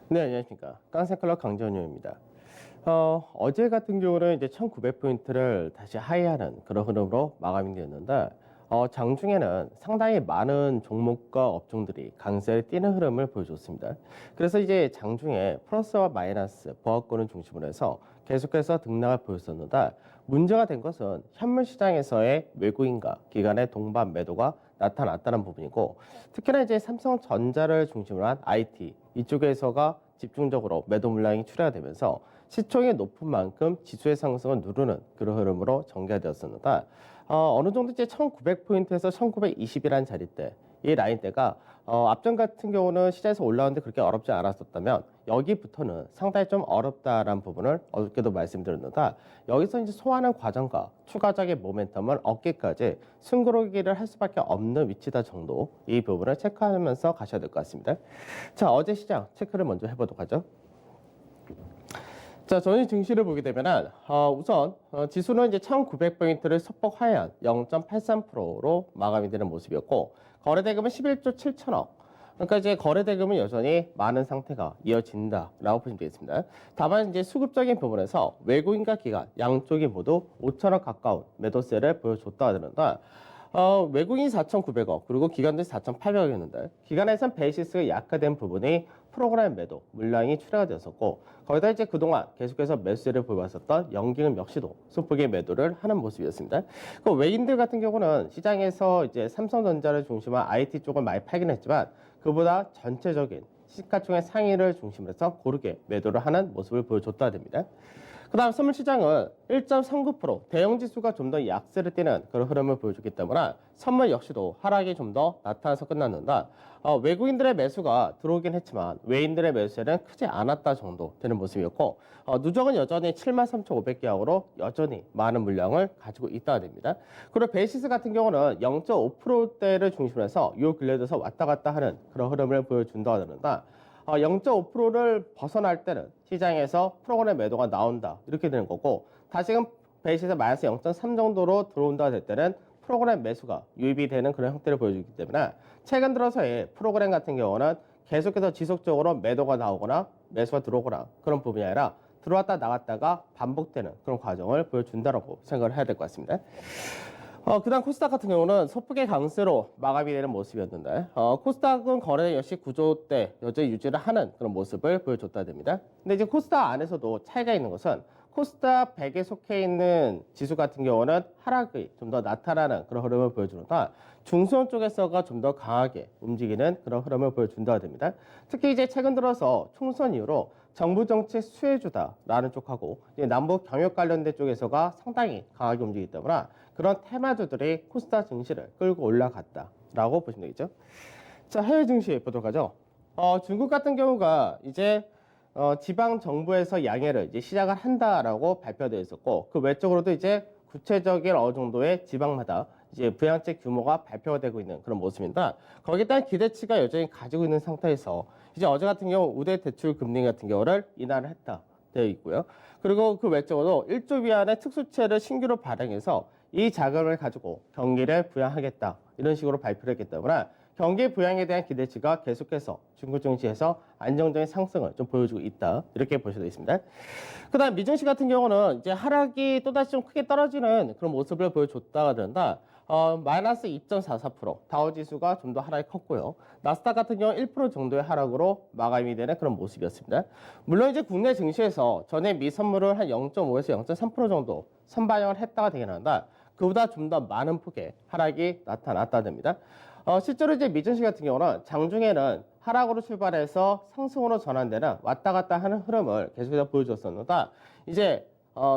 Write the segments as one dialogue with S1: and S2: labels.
S1: 네, 안녕하십니까. 깡센클럽 강전효입니다. 어제 같은 경우는 이제 1900포인트를 다시 하회하는 그런 흐름으로 마감이 되었는데, 장중에는 상당히 많은 종목과 업종들이 강세를 띠는 흐름을 보여줬습니다. 그래서 이제 장중에 플러스와 마이너스, 보합권을 중심으로 해서 계속해서 등락을 보였었는데, 문제가 된 것은 현물 시장에서의 외국인과 기관의 동반 매도가 나타났다는 부분이고, 특히나 이제 삼성전자를 중심으로 한 IT 이쪽에서가 집중적으로 매도 물량이 출하가 되면서 시총이 높은 만큼 지수의 상승을 누르는 그런 흐름으로 전개되었습니다. 어느 정도 이제 1900포인트에서 1920이라는 자리대, 이 라인대가 앞전 같은 경우는 시장에서 올라오는데 그렇게 어렵지 않았었다면 여기부터는 상당히 좀 어렵다라는 부분을 어저께도 말씀드렸는데, 여기서 이제 소화하는 과정과 추가적인 모멘텀을 얻기까지 숨고르기를 할 수밖에 없는 위치다 정도, 이 부분을 체크하면서 가셔야 될 것 같습니다. 자, 어제 시장 체크를 먼저 해보도록 하죠. 자, 전일 증시를 보게 되면은 우선 지수는 이제 1900포인트를 소폭 하회한 0.83%로 마감이 되는 모습이었고, 거래대금은 11조 7천억. 그러니까 이제 거래대금은 여전히 많은 상태가 이어진다라고 보시면 되겠습니다. 다만 이제 수급적인 부분에서 외국인과 기관 양쪽이 모두 5천억 가까운 매도세를 보여줬다 하는데, 외국인이 4,900억, 그리고 기관들이 4,800억이었는데, 기관에선 베이시스가 약화된 부분이 프로그램 매도 물량이 출하가 되었었고, 거기다 이제 그동안 계속해서 매수세를 보여왔었던 연기금 역시도 소폭의 매도를 하는 모습이었습니다. 그 외인들 같은 경우는 시장에서 이제 삼성전자를 중심으로 IT 쪽을 많이 팔긴 했지만, 그보다 전체적인 시가총액 상위를 중심으로 해서 고르게 매도를 하는 모습을 보여줬다 됩니다. 그 다음 선물 시장은 1.39%, 대형 지수가 좀 더 약세를 띠는 그런 흐름을 보여줬기 때문에 선물 역시도 하락이 좀 더 나타나서 끝났는데, 외국인들의 매수가 들어오긴 했지만 외인들의 매수세는 크지 않았다 정도 되는 모습이었고, 누적은 여전히 73,500개하고로 여전히 많은 물량을 가지고 있다가 됩니다. 그리고 베이시스 같은 경우는 0.5%대를 중심으로 해서 요 근래 들어서 왔다 갔다 하는 그런 흐름을 보여준다고 하는데, 0.5%를 벗어날 때는 시장에서 프로그램 매도가 나온다 이렇게 되는 거고, 다시금 베이시스 마이너스 0.3 정도로 들어온다 할 때는 프로그램 매수가 유입이 되는 그런 형태를 보여주기 때문에, 최근 들어서의 프로그램 같은 경우는 계속해서 지속적으로 매도가 나오거나 매수가 들어오거나 그런 부분이 아니라 들어왔다 나갔다가 반복되는 그런 과정을 보여준다고 생각을 해야 될 것 같습니다. 그다음 코스닥 같은 경우는 소폭의 강세로 마감이 되는 모습이었는데, 코스닥은 거래 역시 구조대 여전히 유지를 하는 그런 모습을 보여줬다 됩니다. 근데 이제 코스닥 안에서도 차이가 있는 것은, 코스닥 100에 속해 있는 지수 같은 경우는 하락이 좀 더 나타나는 그런 흐름을 보여주는가, 중소형 쪽에서가 좀 더 강하게 움직이는 그런 흐름을 보여준다 됩니다. 특히 이제 최근 들어서 총선 이후로 정부 정책 수혜주다라는 쪽하고 남북 경협 관련된 쪽에서가 상당히 강하게 움직이기 때문에 그런 테마주들이 코스닥 증시를 끌고 올라갔다라고 보시면 되겠죠. 자, 해외 증시 보도록 하죠. 중국 같은 경우가 이제 지방 정부에서 양해를 이제 시작을 한다라고 발표되어 있었고, 그 외적으로도 이제 구체적인 어느 정도의 지방마다 이제 부양책 규모가 발표가 되고 있는 그런 모습입니다. 거기에 따른 기대치가 여전히 가지고 있는 상태에서 이제 어제 같은 경우 우대 대출 금리 같은 경우를 인하를 했다 되어 있고요. 그리고 그 외적으로 1조 위안의 특수채를 신규로 발행해서 이 자금을 가지고 경기를 부양하겠다 이런 식으로 발표를 했기 때문에 경기 부양에 대한 기대치가 계속해서 중국 증시에서 안정적인 상승을 좀 보여주고 있다 이렇게 보셔도 있습니다. 그다음 미증시 같은 경우는 이제 하락이 또다시 좀 크게 떨어지는 그런 모습을 보여줬다가 된다. 마이너스 2.44%, 다우지수가 좀 더 하락이 컸고요. 나스닥 같은 경우 1% 정도의 하락으로 마감이 되는 그런 모습이었습니다. 물론 이제 국내 증시에서 전에 미 선물을 한 0.5에서 0.3% 정도 선반영을 했다가 되긴 한다. 그보다 좀 더 많은 폭의 하락이 나타났다 됩니다. 실제로 이제 미증시 같은 경우는 장중에는 하락으로 출발해서 상승으로 전환되는 왔다 갔다 하는 흐름을 계속해서 보여줬었는데, 이제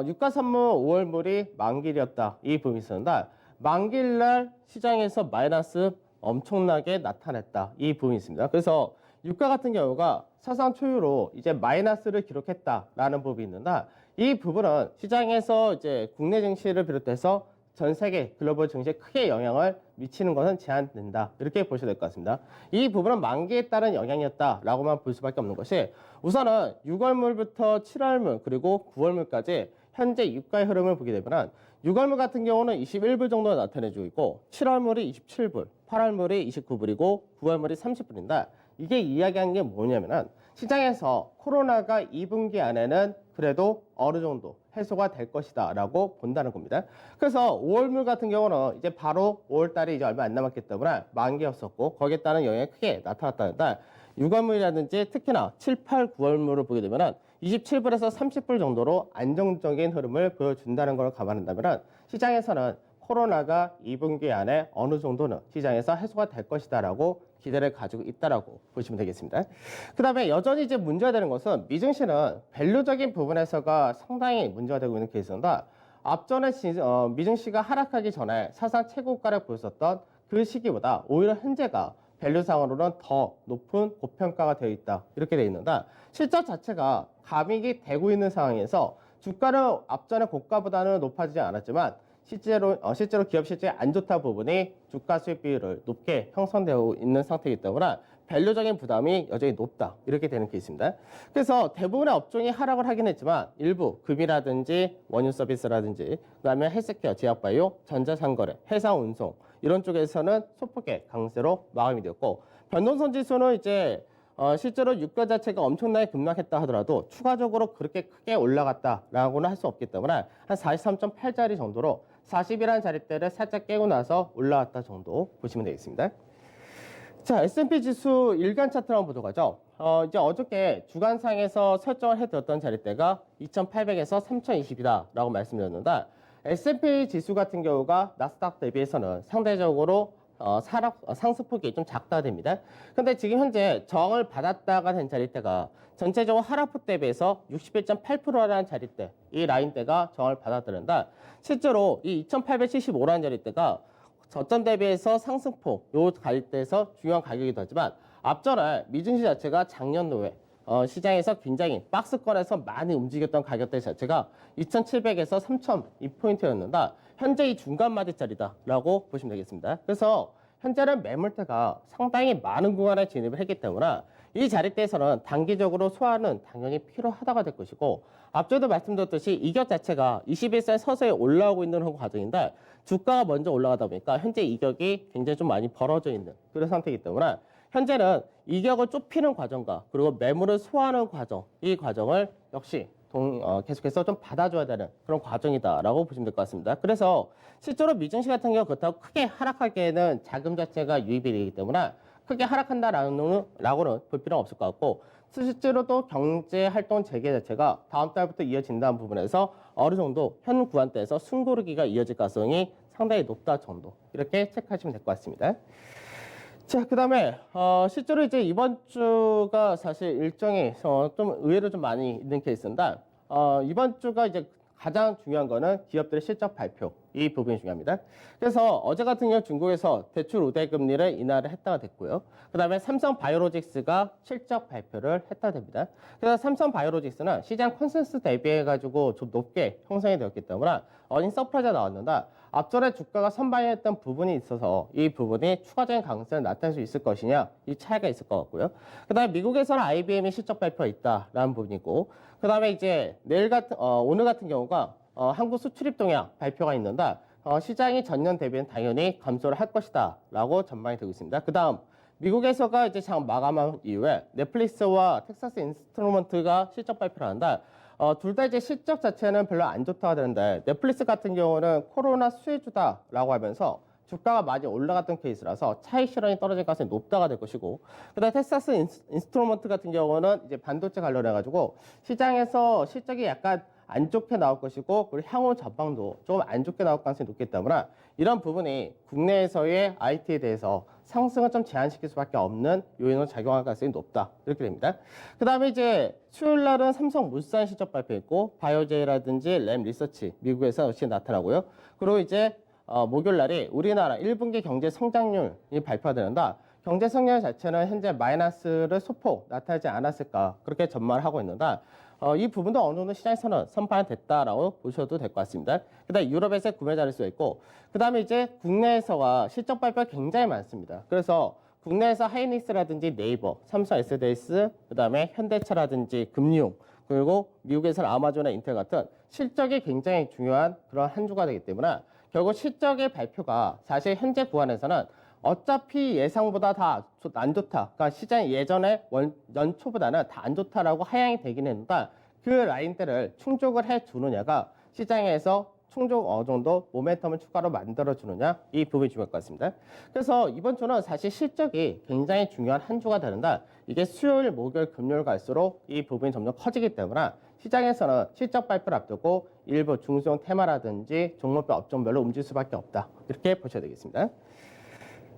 S1: 유가선물 5월물이 만기일이었다 이 부분이 있었는데, 만기일날 시장에서 마이너스 엄청나게 나타냈다 이 부분이 있습니다. 그래서 유가 같은 경우가 사상 초유로 이제 마이너스를 기록했다라는 부분이 있는데, 이 부분은 시장에서 이제 국내 증시를 비롯해서 전 세계 글로벌 증시에 크게 영향을 미치는 것은 제한된다 이렇게 보셔야 될 것 같습니다. 이 부분은 만기에 따른 영향이었다라고만 볼 수밖에 없는 것이, 우선은 6월물부터 7월물 그리고 9월물까지 현재 유가의 흐름을 보게 되면 6월물 같은 경우는 21불 정도 나타내주고 있고, 7월물이 27불, 8월물이 29불이고 9월물이 30불인데, 이게 이야기하는 게 뭐냐면은 시장에서 코로나가 2분기 안에는 그래도 어느 정도 해소가 될 것이다 라고 본다는 겁니다. 그래서 5월물 같은 경우는 이제 바로 5월달이 이제 얼마 안 남았기 때문에 만기였었고 거기에 따른 영향이 크게 나타났다는데 6월물이라든지 특히나 7, 8, 9월물을 보게 되면은 27불에서 30불 정도로 안정적인 흐름을 보여준다는 걸 감안한다면 시장에서는 코로나가 2분기 안에 어느 정도는 시장에서 해소가 될 것이다라고 기대를 가지고 있다라고 보시면 되겠습니다. 그 다음에 여전히 이제 문제가 되는 것은 미증시는 밸류적인 부분에서가 상당히 문제가 되고 있는 케이스입니다. 앞전에 미증시가 하락하기 전에 사상 최고가를 보였었던 그 시기보다 오히려 현재가 밸류상으로는 더 높은 고평가가 되어 있다 이렇게 되어 있는데 실적 자체가 감익이 되고 있는 상황에서 주가는 앞전에 고가보다는 높아지지 않았지만 실제로 기업 실적이 안 좋다 부분이 주가 수익 비율을 높게 형성되고 있는 상태이기 때문에 밸류적인 부담이 여전히 높다 이렇게 되는 케이스입니다. 그래서 대부분의 업종이 하락을 하긴 했지만 일부 금이라든지 원유 서비스라든지 그다음에 헬스케어, 제약바이오, 전자상거래, 해상운송 이런 쪽에서는 소폭의 강세로 마감이 되었고 변동성 지수는 이제 실제로 유가 자체가 엄청나게 급락했다 하더라도 추가적으로 그렇게 크게 올라갔다라고는 할 수 없기 때문에 한 43.8짜리 정도로 40이라는 자리대를 살짝 깨고 나서 올라왔다 정도 보시면 되겠습니다. 자, S&P 지수 일간 차트를 한번 보도록 하죠. 이제 어저께 주간상에서 설정을 해두었던 자리대가 2800에서 3020이다라고 말씀드렸는데 S&P 지수 같은 경우가 나스닥 대비해서는 상대적으로 상승폭이 좀 작다 됩니다. 근데 지금 현재 저항을 받았다가 된 자리대가 전체적으로 하락폭 대비해서 61.8%라는 자리대, 이 라인대가 저항을 받았다는데 실제로 이 2875라는 자리대가 저점 대비해서 상승폭, 요 가격대에서 중요한 가격이기도 하지만 앞전에 미증시 자체가 작년도에 시장에서 굉장히 박스권에서 많이 움직였던 가격대 자체가 2700에서 3002포인트였는데 현재 이 중간 마디짜리다라고 보시면 되겠습니다. 그래서 현재는 매물대가 상당히 많은 구간에 진입을 했기 때문에 이 자리대에서는 단기적으로 소화는 당연히 필요하다가 될 것이고 앞서도 말씀드렸듯이 이격 자체가 21선 서서히 올라오고 있는 과정인데 주가가 먼저 올라가다 보니까 현재 이격이 굉장히 좀 많이 벌어져 있는 그런 상태이기 때문에 현재는 이격을 좁히는 과정과 그리고 매물을 소화하는 과정, 이 과정을 역시 계속해서 좀 받아줘야 되는 그런 과정이다라고 보시면 될 것 같습니다. 그래서 실제로 미증시 같은 경우 그렇다고 크게 하락하기에는 자금 자체가 유입이 되기 때문에 크게 하락한다라고는 볼 필요는 없을 것 같고 실제로 또 경제 활동 재개 자체가 다음 달부터 이어진다는 부분에서 어느 정도 현 구간대에서 숨고르기가 이어질 가능성이 상당히 높다 정도 이렇게 체크하시면 될 것 같습니다. 자, 그 다음에 실제로 이제 이번 주가 사실 일정이 좀 의외로 좀 많이 있는 케이스인데 이번 주가 이제 가장 중요한 거는 기업들의 실적 발표, 이 부분이 중요합니다. 그래서 어제 같은 경우 중국에서 대출 우대 금리를 인하를 했다가 됐고요. 그 다음에 삼성 바이오로직스가 실적 발표를 했다 됩니다. 그래서 삼성 바이오로직스는 시장 컨센서스 대비해가지고 좀 높게 형성이 되었기 때문에 어닝 서프라이즈가 나왔는데 앞전에 주가가 선반영했던 부분이 있어서 이 부분이 추가적인 강세를 나타낼 수 있을 것이냐 이 차이가 있을 것 같고요. 그 다음에 미국에서는 IBM이 실적 발표가 있다라는 부분이고 그 다음에 이제 오늘 같은 경우가 한국 수출입 동향 발표가 있는데 시장이 전년 대비는 당연히 감소를 할 것이다 라고 전망이 되고 있습니다. 그 다음 미국에서가 이제 장 마감한 이후에 넷플릭스와 텍사스 인스트루먼트가 실적 발표를 하는데 둘 다 이제 실적 자체는 별로 안 좋다고 하는데 넷플릭스 같은 경우는 코로나 수혜주다라고 하면서 주가가 많이 올라갔던 케이스라서 차익 실현이 떨어질 가능성이 높다가 될 것이고 그다음에 텍사스 인스트루먼트 같은 경우는 이제 반도체 관련해 가지고 시장에서 실적이 약간 안 좋게 나올 것이고 그리고 향후 전망도 조금 안 좋게 나올 가능성이 높기 때문에 이런 부분이 국내에서의 IT에 대해서 상승을 좀 제한시킬 수밖에 없는 요인으로 작용할 가능성이 높다 이렇게 됩니다. 그 다음에 이제 수요일 날은 삼성물산 실적 발표 있고 바이오제이라든지 램 리서치 미국에서 역시 나타나고요. 그리고 이제 목요일 날이 우리나라 1분기 경제 성장률이 발표가 되는데 경제 성장 자체는 현재 마이너스를 소폭 나타나지 않았을까 그렇게 전망을 하고 있는데 이 부분도 어느 정도 시장에서는 선반됐다라고 보셔도 될 것 같습니다. 그 다음에 유럽에서 구매 자릿수가 있고 그 다음에 이제 국내에서가 실적 발표가 굉장히 많습니다. 그래서 국내에서 하이닉스라든지 네이버, 삼성 SDS, 그 다음에 현대차라든지 금융 그리고 미국에서는 아마존과 인텔 같은 실적이 굉장히 중요한 그런 한 주가 되기 때문에 결국 실적의 발표가 사실 현재 구간에서는 어차피 예상보다 다 안 좋다. 그러니까 시장이 예전에 연초보다는 다 안 좋다라고 하향이 되긴 했는데 그 라인대를 충족을 해 주느냐가 시장에서 충족 어느 정도 모멘텀을 추가로 만들어 주느냐 이 부분이 중요할 것 같습니다. 그래서 이번 주는 사실 실적이 굉장히 중요한 한 주가 되는데 이게 수요일, 목요일, 금요일 갈수록 이 부분이 점점 커지기 때문에 시장에서는 실적 발표를 앞두고 일부 중소형 테마라든지 종목별 업종별로 움직일 수밖에 없다. 이렇게 보셔야 되겠습니다.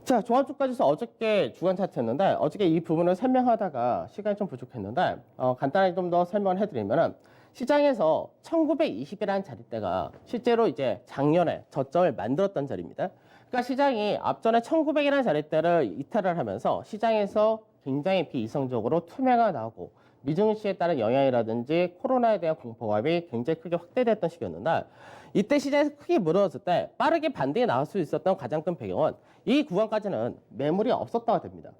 S1: 자, 종합주가지수 어저께 주간 차트였는데 어저께 이 부분을 설명하다가 시간이 좀 부족했는데 간단하게 좀 더 설명을 해드리면은 시장에서 1920이라는 자리대가 실제로 이제 작년에 저점을 만들었던 자리입니다. 그러니까 시장이 앞전에 1900이라는 자리대를 이탈을 하면서 시장에서 굉장히 비이성적으로 투매가 나오고 미증시에 따른 영향이라든지 코로나에 대한 공포감이 굉장히 크게 확대됐던 시기였는데 이때 시장에서 크게 무너졌을 때 빠르게 반등이 나올 수 있었던 가장 큰 배경은 이 구간까지는 매물이 없었다가 됩니다.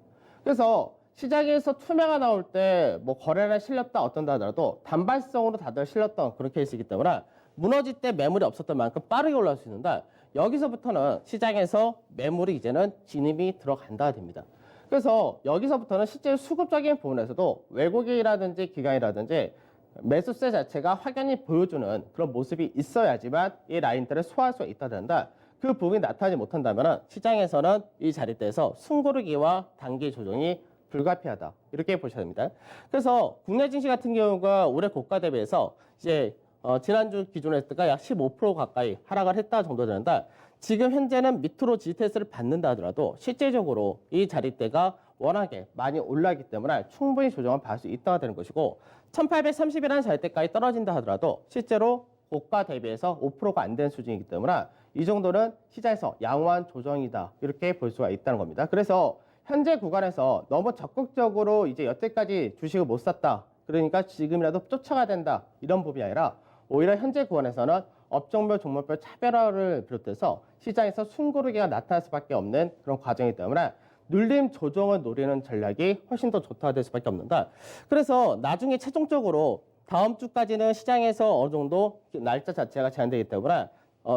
S1: 그래서 시장에서 투매가 나올 때 뭐 거래를 실렸다 어떤다 하더라도 단발성으로 다들 실렸던 그런 케이스이기 때문에 무너질 때 매물이 없었던 만큼 빠르게 올라올 수 있는데 여기서부터는 시장에서 매물이 이제는 진입이 들어간다 됩니다. 그래서 여기서부터는 실제 수급적인 부분에서도 외국인이라든지 기관이라든지 매수세 자체가 확연히 보여주는 그런 모습이 있어야지만 이 라인들을 소화할 수 있다 된다. 그 부분이 나타나지 못한다면 시장에서는 이 자리대에서 숨고르기와 단기 조정이 불가피하다. 이렇게 보셔야 됩니다. 그래서 국내 증시 같은 경우가 올해 고가 대비해서 이제 지난주 기준으로 했다가 약 15% 가까이 하락을 했다 정도 되는데 지금 현재는 밑으로 지지테스트를 받는다 하더라도 실제적으로 이 자리대가 워낙에 많이 올라가기 때문에 충분히 조정을 받을 수 있다가 되는 것이고 1830이라는 자리대까지 떨어진다 하더라도 실제로 고가 대비해서 5%가 안 되는 수준이기 때문에 이 정도는 시장에서 양호한 조정이다 이렇게 볼 수가 있다는 겁니다. 그래서 현재 구간에서 너무 적극적으로 이제 여태까지 주식을 못 샀다 그러니까 지금이라도 쫓아가야 된다 이런 부분이 아니라 오히려 현재 구간에서는 업종별 종목별 차별화를 비롯해서 시장에서 숨고르기가 나타날 수밖에 없는 그런 과정이기 때문에 눌림 조정을 노리는 전략이 훨씬 더 좋다가 될 수밖에 없는데 그래서 나중에 최종적으로 다음 주까지는 시장에서 어느 정도 날짜 자체가 제한되기 때문에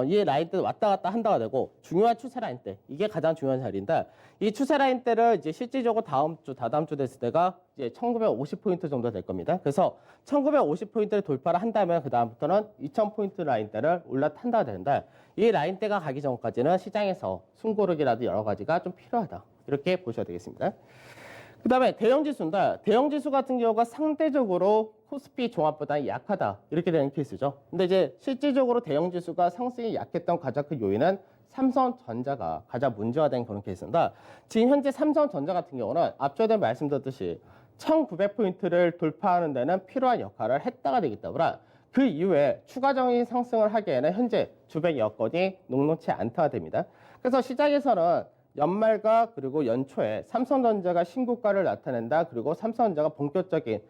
S1: 이 라인대 왔다 갔다 한다가 되고 중요한 추세 라인 때 이게 가장 중요한 자리인데 이 추세 라인 때를 이제 실질적으로 다음 주 다다음 주 됐을 때가 이제 1950포인트 정도 될 겁니다. 그래서 1950포인트를 돌파를 한다면 그 다음부터는 2000포인트 라인 때를 올라탄다가 되는데 이 라인 때가 가기 전까지는 시장에서 숨고르기라도 여러 가지가 좀 필요하다 이렇게 보셔야 되겠습니다. 그 다음에 대형지수인데 대형지수 같은 경우가 상대적으로 코스피 종합보다 약하다 이렇게 되는 케이스죠. 근데 이제 실질적으로 대형지수가 상승이 약했던 가장 큰 요인은 삼성전자가 가장 문제가 된 그런 케이스인데 지금 현재 삼성전자 같은 경우는 앞전에 말씀드렸듯이 1900포인트를 돌파하는 데는 필요한 역할을 했다가 되기 때문에 그 이후에 추가적인 상승을 하기에는 현재 주변 여건이 녹록치 않다가 됩니다. 그래서 시장에서는 연말과 그리고 연초에 삼성전자가 신고가를 나타낸다. 그리고 삼성전자가 본격적인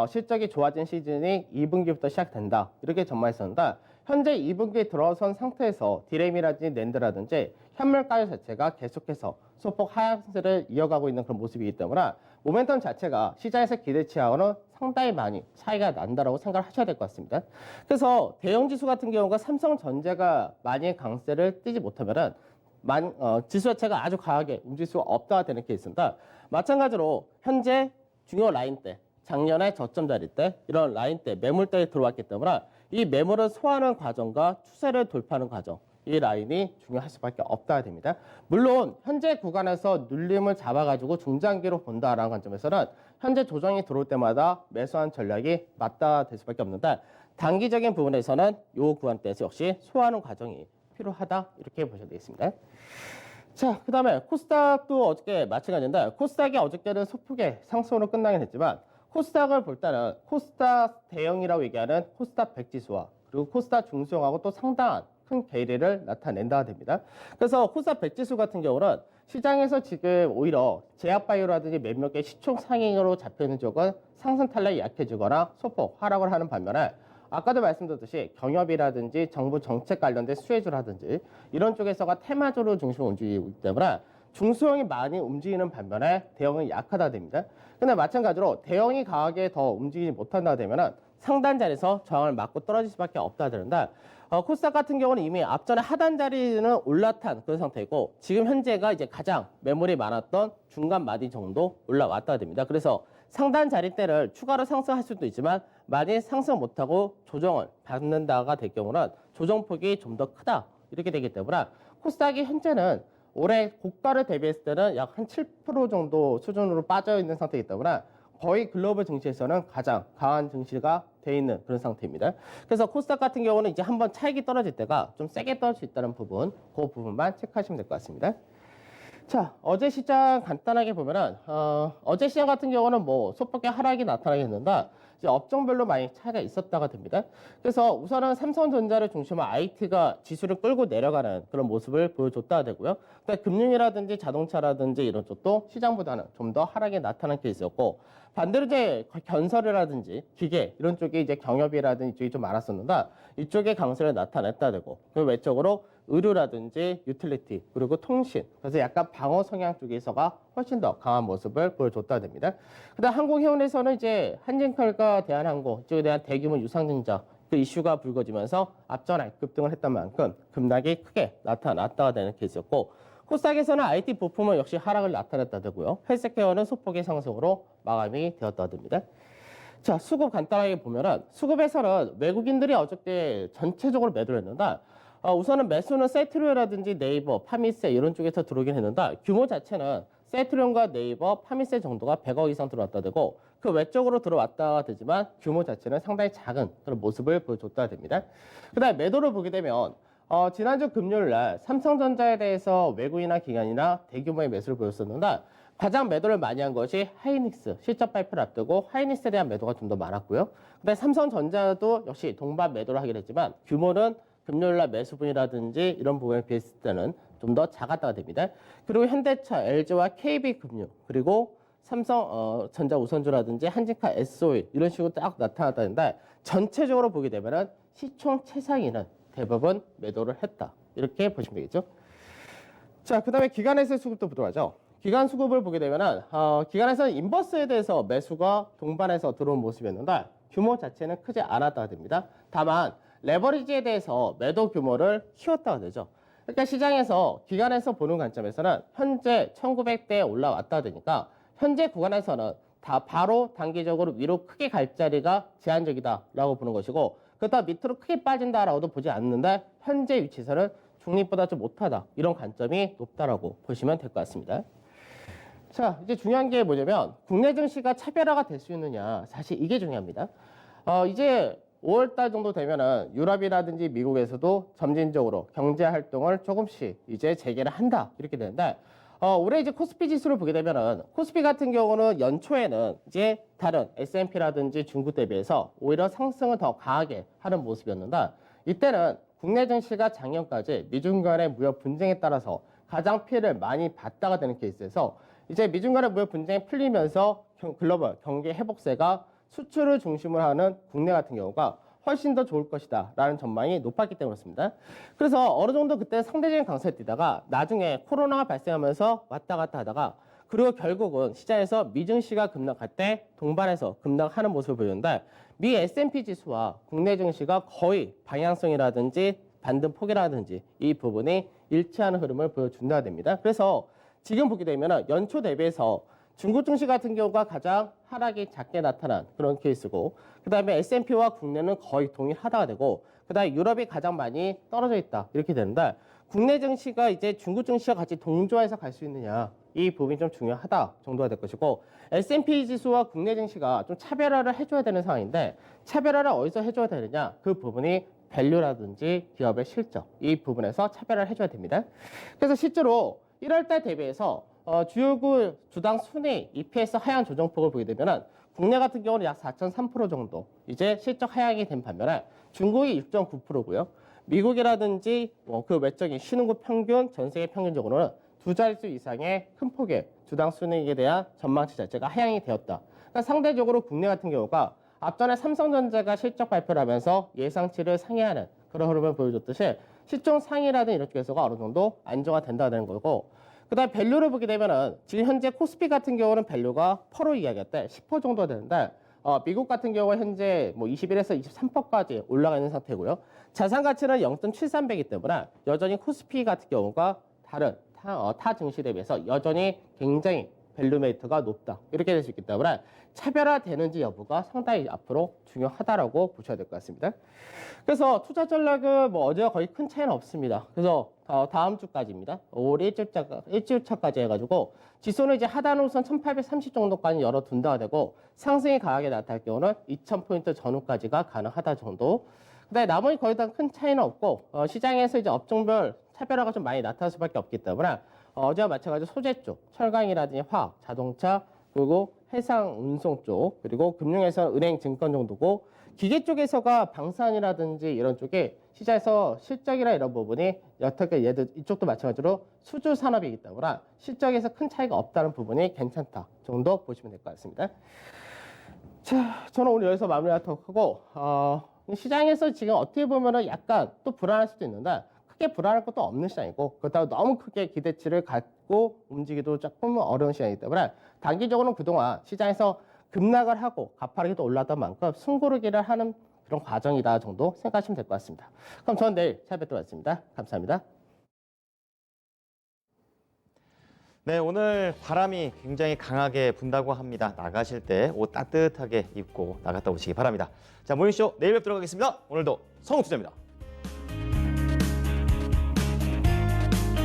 S1: 실적이 좋아진 시즌이 2분기부터 시작된다. 이렇게 전망했었는데 현재 2분기에 들어선 상태에서 디램이라든지 낸드라든지 현물 가격 자체가 계속해서 소폭 하향세를 이어가고 있는 그런 모습이기 때문에 모멘텀 자체가 시장에서 기대치하고는 상당히 많이 차이가 난다라고 생각을 하셔야 될 것 같습니다. 그래서 대형지수 같은 경우가 삼성전자가 많이 강세를 띄지 못하면은 지수 자체가 아주 강하게 움직일 수가 없다가 되는 케이스인데 마찬가지로 현재 중요 라인대 작년에 저점 자리 때 이런 라인대 매물대에 들어왔기 때문에 이 매물을 소화하는 과정과 추세를 돌파하는 과정 이 라인이 중요할 수밖에 없다가 됩니다. 물론 현재 구간에서 눌림을 잡아가지고 중장기로 본다라는 관점에서는 현재 조정이 들어올 때마다 매수한 전략이 맞다 될 수밖에 없는데 단기적인 부분에서는 이 구간대에서 역시 소화하는 과정이 필요하다 이렇게 보셔야 되겠습니다. 자, 그 다음에 코스닥도 어저께 마찬가지인데 코스닥이 어저께는 소폭의 상승으로 끝나긴 했지만 코스닥을 볼 때는 코스닥 대형이라고 얘기하는 코스닥 100지수와 그리고 코스닥 중소형하고 또 상당한 큰 괴리를 나타낸다 됩니다. 그래서 코스닥 100지수 같은 경우는 시장에서 지금 오히려 제약바이오라든지 몇몇 개 시총 상행으로 잡혀있는 쪽은 상승 탄력이 약해지거나 소폭 하락을 하는 반면에 아까도 말씀드렸듯이 경협이라든지 정부 정책 관련된 수혜주라든지 이런 쪽에서가 테마주로 중심으로 움직이기 때문에 중소형이 많이 움직이는 반면에 대형은 약하다 됩니다. 근데 마찬가지로 대형이 강하게 더 움직이지 못한다 되면은 상단 자리에서 저항을 맞고 떨어질 수밖에 없다 되는데 코스닥 같은 경우는 이미 앞전에 하단 자리는 올라탄 그런 상태이고 지금 현재가 이제 가장 매물이 많았던 중간 마디 정도 올라왔다 됩니다. 그래서 상단 자리대를 추가로 상승할 수도 있지만 만약 상승 못하고 조정을 받는다가 될 경우는 조정폭이 좀 더 크다 이렇게 되기 때문에 코스닥이 현재는 올해 고가를 대비했을 때는 약 한 7% 정도 수준으로 빠져 있는 상태이기 때문에 거의 글로벌 증시에서는 가장 강한 증시가 돼 있는 그런 상태입니다. 그래서 코스닥 같은 경우는 이제 한번 차익이 떨어질 때가 좀 세게 떨어질 수 있다는 부분, 그 부분만 체크하시면 될 것 같습니다. 자, 어제 시장 간단하게 보면은 어제 시장 같은 경우는 뭐 소폭의 하락이 나타나겠는데 이제 업종별로 많이 차이가 있었다가 됩니다. 그래서 우선은 삼성전자를 중심으로 IT가 지수를 끌고 내려가는 그런 모습을 보여줬다 되고요. 그다음에 금융이라든지 자동차라든지 이런 쪽도 시장보다는 좀 더 하락이 나타난 케이스였고 반대로 이제 건설이라든지 기계 이런 쪽이 이제 경협이라든지 이쪽이 좀 많았었는데 이쪽에 강세를 나타냈다 되고 그리고 외적으로 의료라든지 유틸리티 그리고 통신 그래서 약간 방어 성향 쪽에서가 훨씬 더 강한 모습을 보여줬다 됩니다. 그다음 항공해운에서는 이제 한진칼과 대한항공 이쪽에 대한 대규모 유상증자 그 이슈가 불거지면서 앞전에 급등을 했던 만큼 급락이 크게 나타났다가 되는 케이스였고 코스닥에서는 IT 부품은 역시 하락을 나타냈다 되고요. 헬스케어는 소폭의 상승으로 마감이 되었다 됩니다. 자, 수급 간단하게 보면은 수급에서는 외국인들이 어저께 전체적으로 매도를 했는데 우선은 매수는 세트리온이라든지 네이버, 파미세 이런 쪽에서 들어오긴 했는데 규모 자체는 세트리온과 네이버, 파미세 정도가 100억 이상 들어왔다 되고 그 외적으로 들어왔다 되지만 규모 자체는 상당히 작은 그런 모습을 보여줬다 됩니다. 그 다음에 매도를 보게 되면 지난주 금요일 날 삼성전자에 대해서 외국인이나 기관이나 대규모의 매수를 보였었는데 가장 매도를 많이 한 것이 하이닉스 실적 발표를 앞두고 하이닉스에 대한 매도가 좀 더 많았고요. 그다음에 삼성전자도 역시 동반 매도를 하긴 했지만 규모는 금요일날 매수분이라든지 이런 부분에 비했을 때는 좀 더 작았다가 됩니다. 그리고 현대차, LG와 KB금융 그리고 삼성 전자 우선주라든지 한진카, SOE 이런 식으로 딱 나타났다는데 전체적으로 보게 되면은 시총 최상위는 대부분 매도를 했다 이렇게 보시면 되겠죠. 자, 그다음에 기관에서의 수급도 보도록 하죠. 기관 수급을 보게 되면은 기관에서는 인버스에 대해서 매수가 동반해서 들어온 모습이었는데 규모 자체는 크지 않았다가 됩니다. 다만 레버리지에 대해서 매도 규모를 키웠다가 되죠. 그러니까 시장에서 기관에서 보는 관점에서는 현재 1900대에 올라왔다 되니까 현재 구간에서는 다 바로 단기적으로 위로 크게 갈 자리가 제한적이다라고 보는 것이고 그렇다 밑으로 크게 빠진다라고도 보지 않는데 현재 위치에서는 중립보다 좀 못하다 이런 관점이 높다라고 보시면 될 것 같습니다. 자, 이제 중요한 게 뭐냐면 국내 증시가 차별화가 될 수 있느냐 사실 이게 중요합니다. 이제 5월달 정도 되면은 유럽이라든지 미국에서도 점진적으로 경제 활동을 조금씩 이제 재개를 한다 이렇게 되는데 올해 이제 코스피 지수를 보게 되면은 코스피 같은 경우는 연초에는 이제 다른 S&P라든지 중국 대비해서 오히려 상승을 더 강하게 하는 모습이었는데 이때는 국내 증시가 작년까지 미중 간의 무역 분쟁에 따라서 가장 피해를 많이 봤다가 되는 케이스에서 이제 미중 간의 무역 분쟁이 풀리면서 글로벌 경기 회복세가 수출을 중심으로 하는 국내 같은 경우가 훨씬 더 좋을 것이다 라는 전망이 높았기 때문에 그렇습니다. 그래서 어느 정도 그때 상대적인 강세에 뛰다가 나중에 코로나가 발생하면서 왔다 갔다 하다가 그리고 결국은 시장에서 미증시가 급락할 때 동반해서 급락하는 모습을 보이는데 미 S&P 지수와 국내 증시가 거의 방향성이라든지 반등 폭이라든지 이 부분이 일치하는 흐름을 보여준다 됩니다. 그래서 지금 보게 되면 연초 대비해서 중국 증시 같은 경우가 가장 하락이 작게 나타난 그런 케이스고 그 다음에 S&P와 국내는 거의 동일하다가 되고 그 다음에 유럽이 가장 많이 떨어져 있다 이렇게 되는데 국내 증시가 이제 중국 증시와 같이 동조해서 갈 수 있느냐 이 부분이 좀 중요하다 정도가 될 것이고 S&P 지수와 국내 증시가 좀 차별화를 해줘야 되는 상황인데 차별화를 어디서 해줘야 되느냐 그 부분이 밸류라든지 기업의 실적 이 부분에서 차별화를 해줘야 됩니다. 그래서 실제로 1월달 대비해서 주요국 주당 순위 EPS 하향 조정폭을 보게 되면은 국내 같은 경우는 약 4.3% 정도 이제 실적 하향이 된 반면에 중국이 6.9%고요. 미국이라든지 그 외적인 신흥국 평균, 전 세계 평균적으로는 두 자릿수 이상의 큰 폭의 주당 순이익에 대한 전망치 자체가 하향이 되었다. 그러니까 상대적으로 국내 같은 경우가 앞전에 삼성전자가 실적 발표를 하면서 예상치를 상회하는 그런 흐름을 보여줬듯이 시총 상위라든 이런 쪽에서가 어느 정도 안정화된다는 거고 그 다음에 밸류를 보게 되면은 지금 현재 코스피 같은 경우는 밸류가 퍼로 이야기할 때 10% 정도 되는데 미국 같은 경우 현재 뭐 21에서 23%까지 올라가 있는 상태고요. 자산 가치는 0.73배이기 때문에 여전히 코스피 같은 경우가 다른 타 증시 대비해서 여전히 굉장히 밸류메이터가 높다. 이렇게 될 수 있기 때문에 차별화되는지 여부가 상당히 앞으로 중요하다라고 보셔야 될 것 같습니다. 그래서 투자 전략은 뭐 어제와 거의 큰 차이는 없습니다. 그래서 다음 주까지입니다. 5월 일주일차까지 해가지고 지수는 이제 하단 우선 1830 정도까지 열어둔다가 되고 상승이 강하게 나타날 경우는 2000포인트 전후까지가 가능하다 정도. 그다음에 나머지 거의 다 큰 차이는 없고 시장에서 이제 업종별 차별화가 좀 많이 나타날 수밖에 없기 때문에 어제와 마찬가지로 소재 쪽, 철강이라든지 화학, 자동차, 그리고 해상 운송 쪽, 그리고 금융에서 은행, 증권 정도고 기계 쪽에서가 방산이라든지 이런 쪽에 시장에서 실적이나 이런 부분이 여태까지 얘들 이쪽도 마찬가지로 수주 산업이기 때문에 실적에서 큰 차이가 없다는 부분이 괜찮다 정도 보시면 될 것 같습니다. 자, 저는 오늘 여기서 마무리하도록 하고 시장에서 지금 어떻게 보면은 약간 또 불안할 수도 있는데 크게 불안할 것도 없는 시장이고 그렇다고 너무 크게 기대치를 갖고 움직이도 조금 어려운 시장이기 때문에 단기적으로는 그동안 시장에서 급락을 하고 가파르게도 올랐던 만큼 숨고르기를 하는 그런 과정이다 정도 생각하시면 될 것 같습니다. 그럼 저는 내일 찾아뵙도록 하겠습니다. 감사합니다.
S2: 네, 오늘 바람이 굉장히 강하게 분다고 합니다. 나가실 때 옷 따뜻하게 입고 나갔다 오시기 바랍니다. 자, 모닝쇼 내일 뵙도록 하겠습니다. 오늘도 성우 투자입니다.